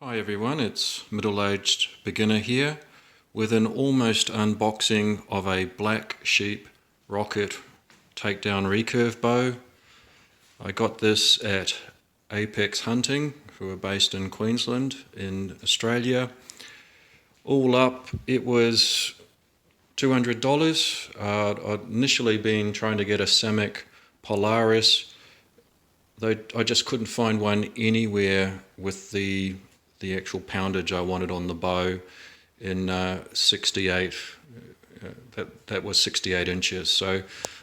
Hi everyone, it's middle-aged beginner here with an almost unboxing of a Black Sheep Rocket Takedown Recurve bow. I got this at Apex Hunting, who are based in Queensland in Australia. All up it was $200. I'd initially been trying to get a Samick Polaris, though I just couldn't find one anywhere with the actual poundage I wanted on the bow in 68. That was 68 inches. So,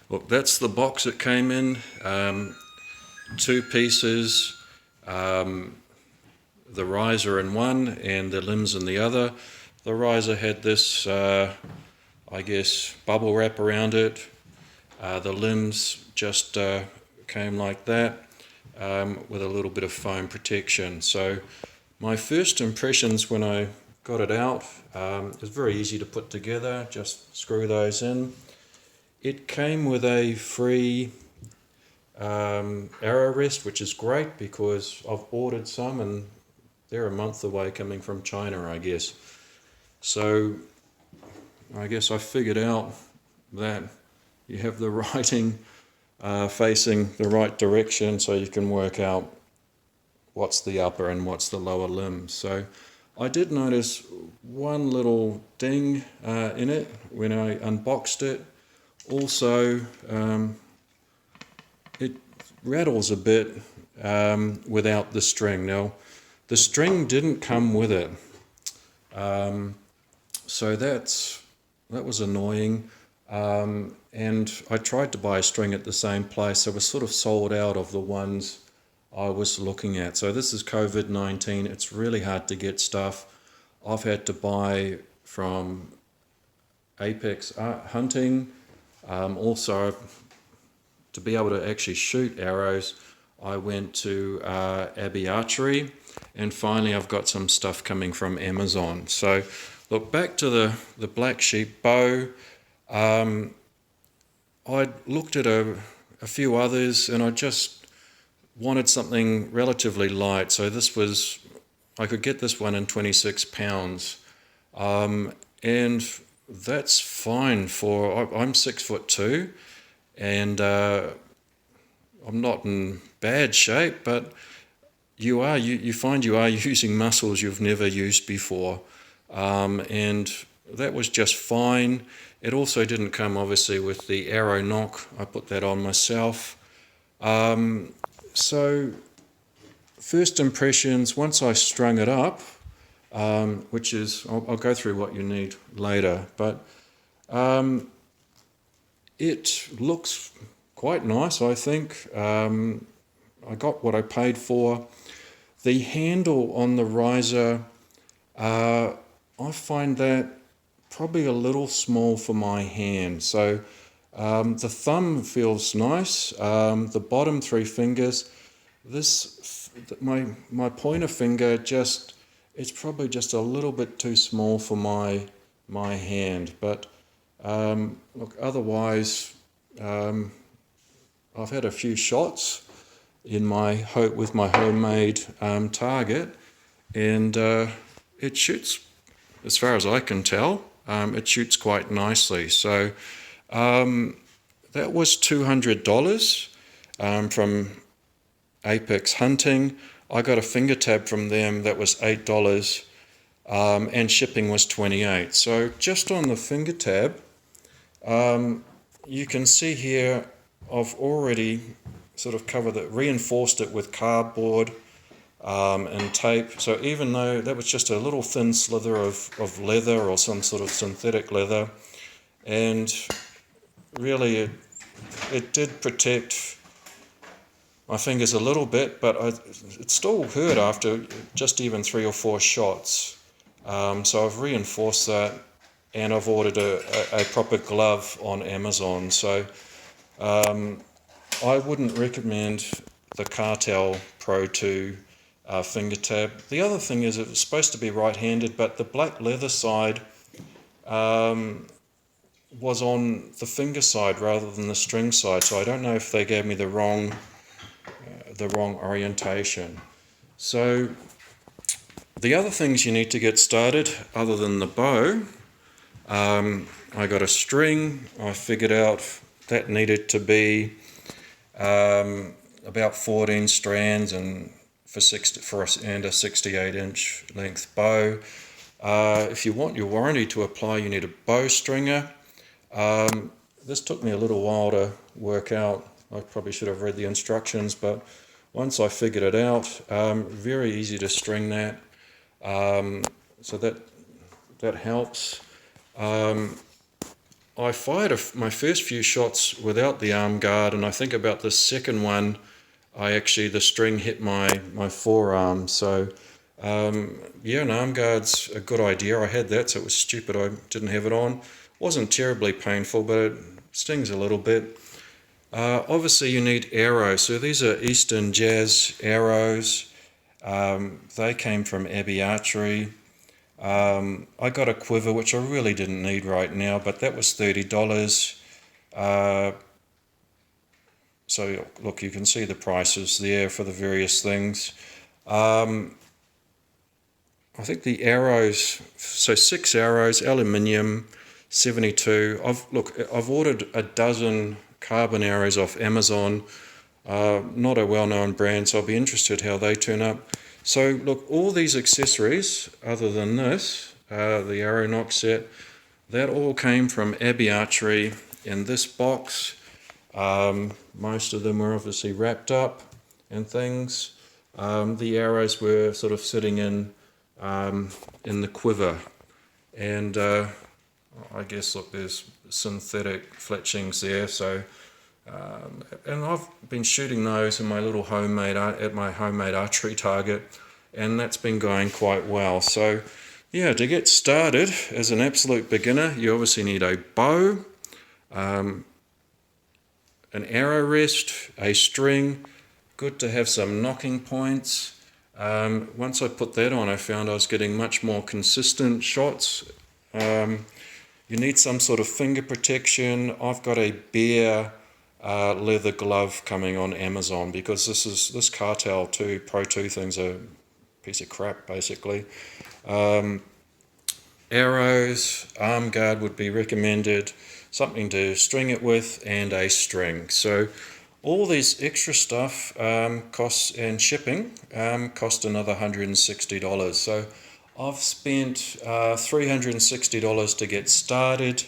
look, that's the box it came in. Two pieces, the riser in one and the limbs in the other. The riser had this, I guess, bubble wrap around it. The limbs just came like that with a little bit of foam protection. So my first impressions when I got it out, it was very easy to put together, just screw those in. It came with a free arrow rest, which is great because I've ordered some and they're a month away coming from China, I guess. So I guess I figured out that you have the writing facing the right direction so you can work out what's the upper and what's the lower limb. So I did notice one little ding in it when I unboxed it. Also, it rattles a bit without the string. Now, the string didn't come with it, so that was annoying. And I tried to buy a string at the same place. I was sort of sold out of the ones I was looking at. So this is COVID-19. It's really hard to get stuff. I've had to buy from Apex Hunting. Also, to be able to actually shoot arrows, I went to Abbey Archery. And finally, I've got some stuff coming from Amazon. So look, back to the Black Sheep bow. I looked at a few others and I just wanted something relatively light. So this was, I could get this one in 26 pounds. And that's fine for, I'm 6'2", and I'm not in bad shape, but you find you are using muscles you've never used before. And that was just fine. It also didn't come obviously with the arrow nock. I put that on myself. So first impressions, once I strung it up, which is, I'll go through what you need later, but it looks quite nice, I think. I got what I paid for. The handle on the riser, I find that probably a little small for my hand. So the thumb feels nice. The bottom three fingers, my pointer finger it's probably just a little bit too small for my hand. But look, otherwise, I've had a few shots with my homemade target, and it shoots, as far as I can tell, it shoots quite nicely. So that was $200 from Apex Hunting. I got a finger tab from them that was $8, and shipping was $28. So just on the finger tab, you can see here I've already sort of reinforced it with cardboard and tape. So even though that was just a little thin slither of leather or some sort of synthetic leather, and really it did protect my fingers a little bit, but it still hurt after just even 3 or 4 shots. So I've reinforced that, and I've ordered a proper glove on Amazon. So I wouldn't recommend the Cartel Pro 2 finger tab. The other thing is it's supposed to be right-handed, but the black leather side was on the finger side rather than the string side. So I don't know if they gave me the wrong orientation. So The other things you need to get started, other than the bow, I got a string. I figured out that needed to be about 14 strands and for a 68-inch length bow. If you want your warranty to apply, you need a bow stringer. This took me a little while to work out. I probably should have read the instructions, but once I figured it out, very easy to string that. So that helps. I fired my first few shots without the arm guard, and I think about the second one, the string hit my forearm. So yeah, an arm guard's a good idea. I had that, so it was stupid I didn't have it on. Wasn't terribly painful, but it stings a little bit. Obviously you need arrows. So these are Eastern Jazz arrows. They came from Abbey Archery. I got a quiver, which I really didn't need right now, but that was $30. So look, you can see the prices there for the various things. I think the arrows, so 6 arrows, aluminium, 72. I've ordered a dozen carbon arrows off Amazon. Not a well-known brand, so I'll be interested how they turn up. So look, all these accessories, other than this, the arrow nock set, that all came from Abbey Archery in this box. Most of them were obviously wrapped up and things. The arrows were sort of sitting in the quiver, and I guess look, there's synthetic fletchings there. So and I've been shooting those in my little homemade archery target, and that's been going quite well. So yeah, to get started as an absolute beginner, you obviously need a bow, an arrow rest, a string. Good to have some knocking points. Once I put that on, I found I was getting much more consistent shots. You need some sort of finger protection. I've got a bare leather glove coming on Amazon, because this Cartel Pro 2 thing's a piece of crap basically. Arrows, arm guard would be recommended, something to string it with, and a string. So all this extra stuff costs, and shipping cost another $160. So I've spent $360 to get started.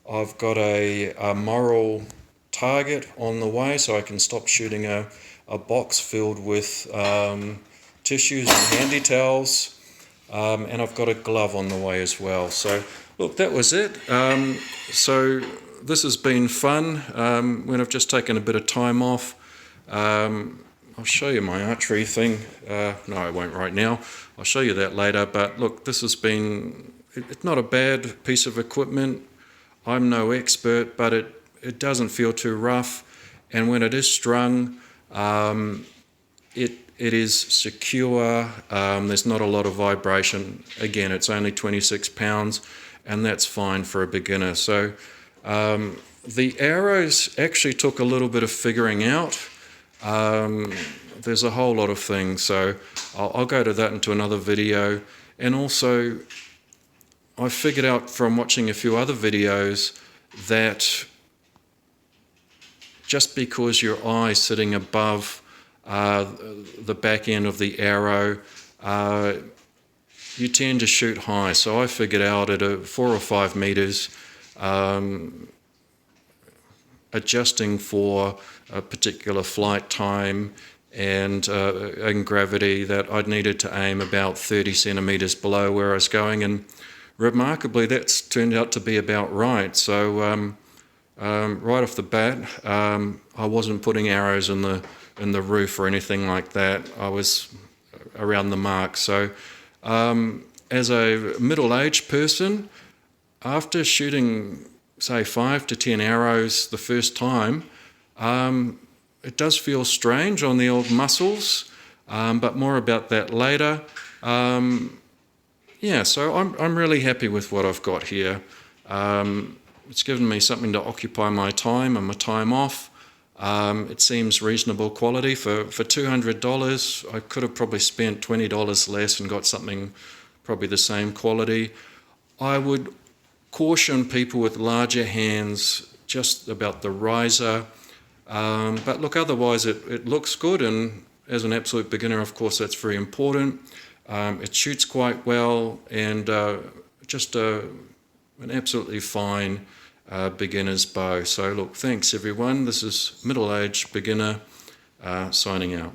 I've got a moral target on the way, so I can stop shooting a box filled with tissues and handy towels, and I've got a glove on the way as well. So look, that was it. So this has been fun when I've just taken a bit of time off. I'll show you my archery thing. No, I won't right now. I'll show you that later. But look, this has been, it's not a bad piece of equipment. I'm no expert, but it doesn't feel too rough. And when it is strung, it is secure. There's not a lot of vibration. Again, it's only 26 pounds, and that's fine for a beginner. So the arrows actually took a little bit of figuring out. There's a whole lot of things, so I'll go to that into another video. And also, I figured out from watching a few other videos that just because your eye's sitting above the back end of the arrow, you tend to shoot high. So I figured out at 4 or 5 meters, adjusting for a particular flight time and gravity, that I'd needed to aim about 30 centimeters below where I was going, and remarkably that's turned out to be about right. So right off the bat, I wasn't putting arrows in the roof or anything like that. I was around the mark. So as a middle-aged person, after shooting say 5 to 10 arrows the first time, it does feel strange on the old muscles, but more about that later. Yeah, so I'm really happy with what I've got here. It's given me something to occupy my time and my time off. It seems reasonable quality. For $200, I could have probably spent $20 less and got something probably the same quality. I would caution people with larger hands just about the riser. But look, otherwise it looks good, and as an absolute beginner, of course, that's very important. It shoots quite well, and just an absolutely fine beginner's bow. So look, thanks everyone. This is Middle-Aged Beginner signing out.